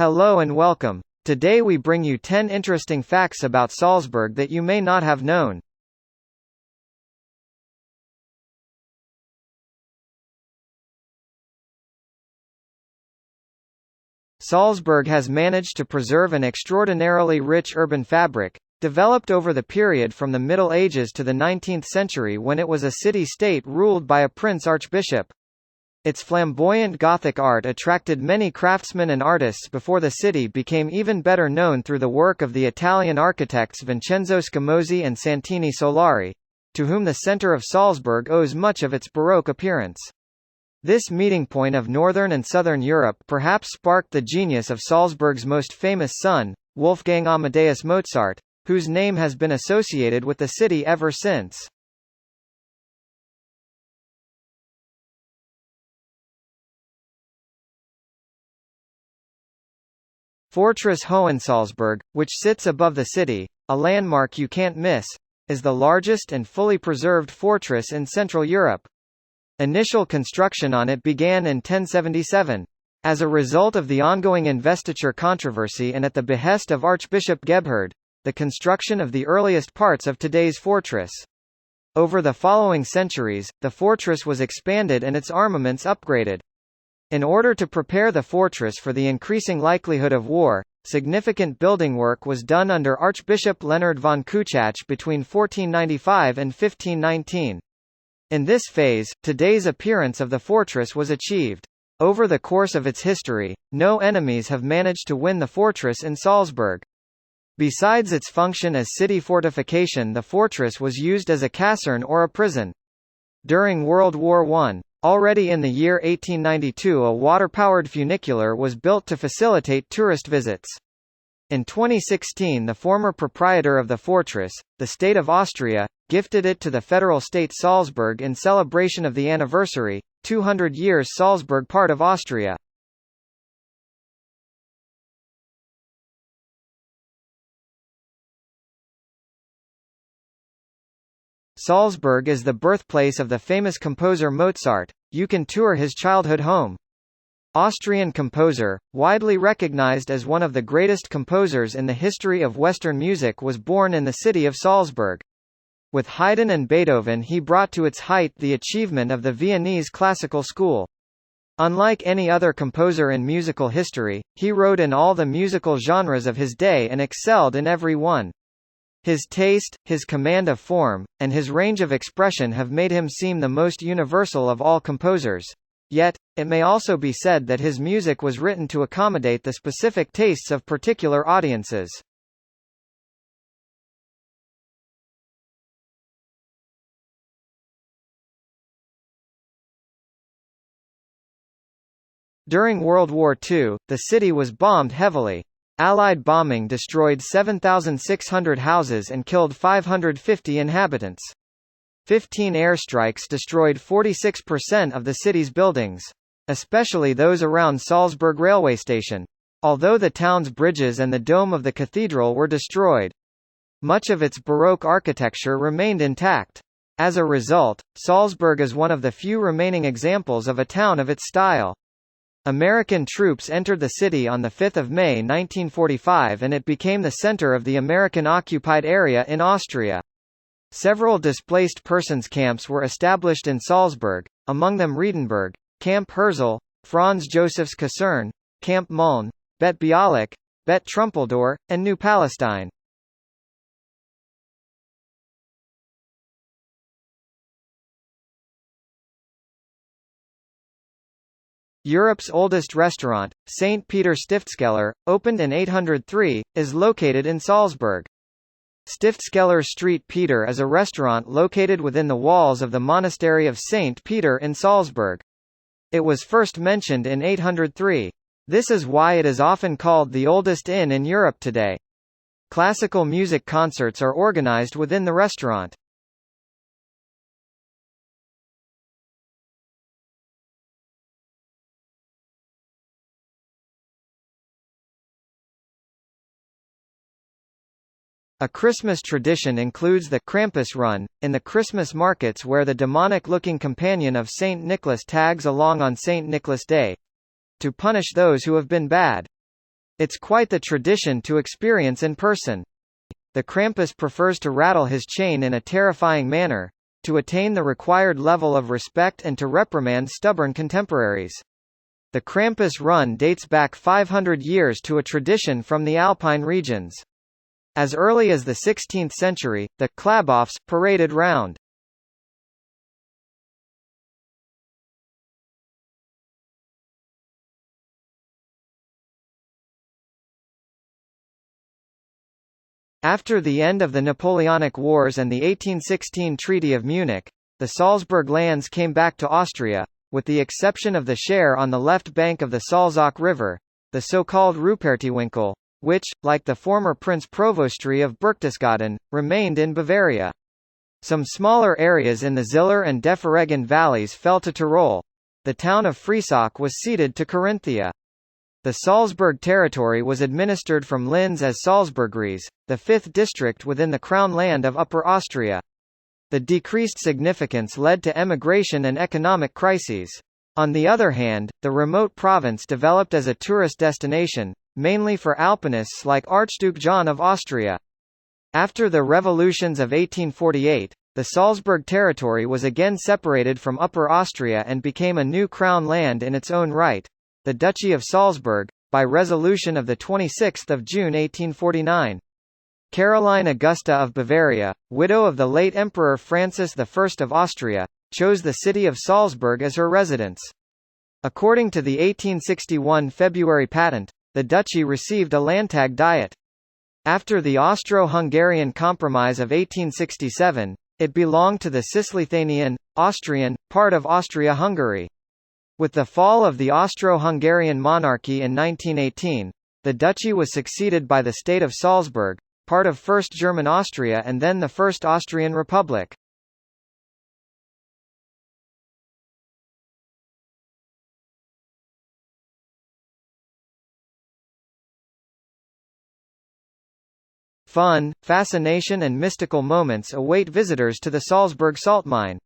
Hello and welcome. Today we bring you 10 interesting facts about Salzburg that you may not have known. Salzburg has managed to preserve an extraordinarily rich urban fabric, developed over the period from the Middle Ages to the 19th century when it was a city-state ruled by a prince-archbishop. Its flamboyant Gothic art attracted many craftsmen and artists before the city became even better known through the work of the Italian architects Vincenzo Scamozzi and Santini Solari, to whom the centre of Salzburg owes much of its Baroque appearance. This meeting point of northern and southern Europe perhaps sparked the genius of Salzburg's most famous son, Wolfgang Amadeus Mozart, whose name has been associated with the city ever since. Fortress Hohensalzburg, which sits above the city, a landmark you can't miss, is the largest and fully preserved fortress in Central Europe. Initial construction on it began in 1077. As a result of the ongoing investiture controversy and at the behest of Archbishop Gebhard, the construction of the earliest parts of today's fortress. Over the following centuries, the fortress was expanded and its armaments upgraded. In order to prepare the fortress for the increasing likelihood of war, significant building work was done under Archbishop Leonard von Kuchach between 1495 and 1519. In this phase, today's appearance of the fortress was achieved. Over the course of its history, no enemies have managed to win the fortress in Salzburg. Besides its function as city fortification, the fortress was used as a caserne or a prison. During World War I, already in the year 1892, a water-powered funicular was built to facilitate tourist visits. In 2016, the former proprietor of the fortress, the state of Austria, gifted it to the federal state Salzburg in celebration of the anniversary, 200 years Salzburg part of Austria. Salzburg is the birthplace of the famous composer Mozart. You can tour his childhood home. Austrian composer, widely recognized as one of the greatest composers in the history of Western music, was born in the city of Salzburg. With Haydn and Beethoven, he brought to its height the achievement of the Viennese classical school. Unlike any other composer in musical history, he wrote in all the musical genres of his day and excelled in every one. His taste, his command of form, and his range of expression have made him seem the most universal of all composers. Yet, it may also be said that his music was written to accommodate the specific tastes of particular audiences. During World War II, the city was bombed heavily. Allied bombing destroyed 7,600 houses and killed 550 inhabitants. 15 airstrikes destroyed 46% of the city's buildings, especially those around Salzburg railway station, although the town's bridges and the dome of the cathedral were destroyed. Much of its Baroque architecture remained intact. As a result, Salzburg is one of the few remaining examples of a town of its style. American troops entered the city on 5 May 1945 and it became the center of the American-occupied area in Austria. Several displaced persons camps were established in Salzburg, among them Riedenburg, Camp Herzl, Franz Joseph's Kaserne, Camp Muln, Bet Bialik, Bet Trumpeldor, and New Palestine. Europe's oldest restaurant, St. Peter Stiftskeller, opened in 803, is located in Salzburg. Stiftskeller Street Peter is a restaurant located within the walls of the monastery of St. Peter in Salzburg. It was first mentioned in 803. This is why it is often called the oldest inn in Europe today. Classical music concerts are organized within the restaurant. A Christmas tradition includes the Krampus Run, in the Christmas markets where the demonic-looking companion of Saint Nicholas tags along on Saint Nicholas Day to punish those who have been bad. It's quite the tradition to experience in person. The Krampus prefers to rattle his chain in a terrifying manner, to attain the required level of respect and to reprimand stubborn contemporaries. The Krampus run dates back 500 years to a tradition from the Alpine regions. As early as the 16th century, the Klaboffs paraded round. After the end of the Napoleonic Wars and the 1816 Treaty of Munich, the Salzburg lands came back to Austria, with the exception of the share on the left bank of the Salzach River, the so-called Rupertiwinkel, which, like the former Prince Provostry of Berchtesgaden, remained in Bavaria. Some smaller areas in the Ziller and Deferegen valleys fell to Tyrol. The town of Friesach was ceded to Carinthia. The Salzburg territory was administered from Linz as Salzburgries, the fifth district within the Crown land of Upper Austria. The decreased significance led to emigration and economic crises. On the other hand, the remote province developed as a tourist destination, mainly for alpinists like Archduke John of Austria. After the revolutions of 1848, the Salzburg territory was again separated from Upper Austria and became a new crown land in its own right, the Duchy of Salzburg, by resolution of 26 June 1849. Caroline Augusta of Bavaria, widow of the late Emperor Francis I of Austria, chose the city of Salzburg as her residence. According to the 1861 February patent, the duchy received a Landtag Diet. After the Austro-Hungarian Compromise of 1867, it belonged to the Cisleithanian, Austrian, part of Austria-Hungary. With the fall of the Austro-Hungarian monarchy in 1918, the duchy was succeeded by the state of Salzburg, part of First German Austria and then the First Austrian Republic. Fun, fascination and mystical moments await visitors to the Salzburg salt mine.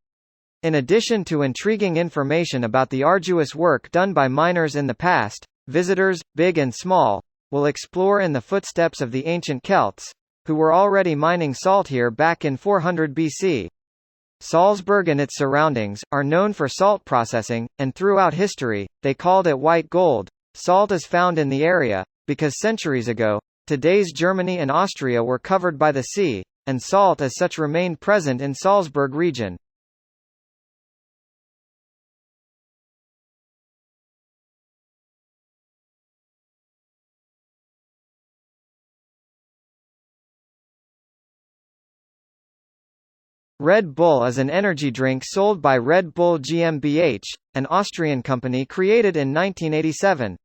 In addition to intriguing information about the arduous work done by miners in the past, visitors, big and small, will explore in the footsteps of the ancient Celts, who were already mining salt here back in 400 BC. Salzburg and its surroundings are known for salt processing, and throughout history, they called it white gold. Salt is found in the area, because centuries ago, today's Germany and Austria were covered by the sea, and salt as such remained present in Salzburg region. Red Bull is an energy drink sold by Red Bull GmbH, an Austrian company created in 1987.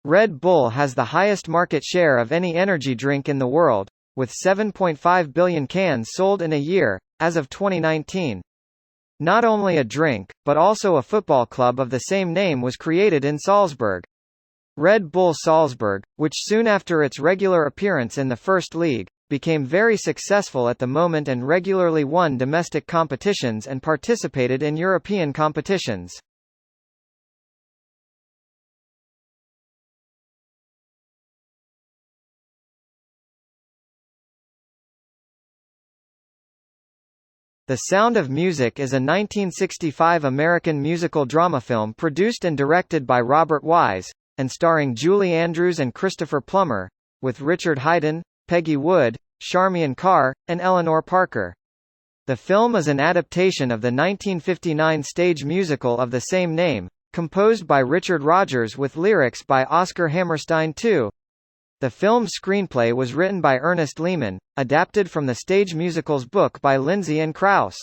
Red Bull has the highest market share of any energy drink in the world, with 7.5 billion cans sold in a year, as of 2019. Not only a drink, but also a football club of the same name was created in Salzburg. Red Bull Salzburg, which soon after its regular appearance in the First League, became very successful at the moment and regularly won domestic competitions and participated in European competitions. The Sound of Music is a 1965 American musical drama film produced and directed by Robert Wise, and starring Julie Andrews and Christopher Plummer, with Richard Haydn, Peggy Wood, Charmian Carr, and Eleanor Parker. The film is an adaptation of the 1959 stage musical of the same name, composed by Richard Rodgers with lyrics by Oscar Hammerstein II. The film's screenplay was written by Ernest Lehman, adapted from the stage musical's book by Lindsay and Krauss.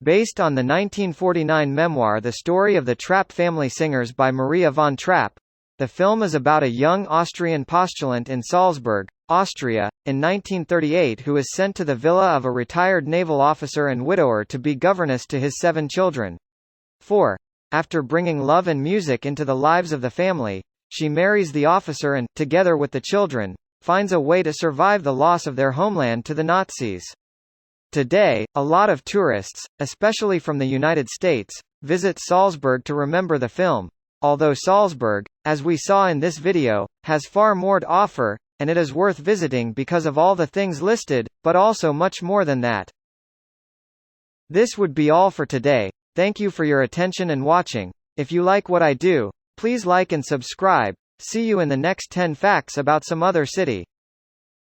Based on the 1949 memoir The Story of the Trapp Family Singers by Maria von Trapp, the film is about a young Austrian postulant in Salzburg, Austria, in 1938 who is sent to the villa of a retired naval officer and widower to be governess to his 7 children. 4. After bringing love and music into the lives of the family, she marries the officer and, together with the children, finds a way to survive the loss of their homeland to the Nazis. Today, a lot of tourists, especially from the United States, visit Salzburg to remember the film, although Salzburg, as we saw in this video, has far more to offer, and it is worth visiting because of all the things listed, but also much more than that. This would be all for today. Thank you for your attention and watching. If you like what I do, please like and subscribe. See you in the next 10 facts about some other city.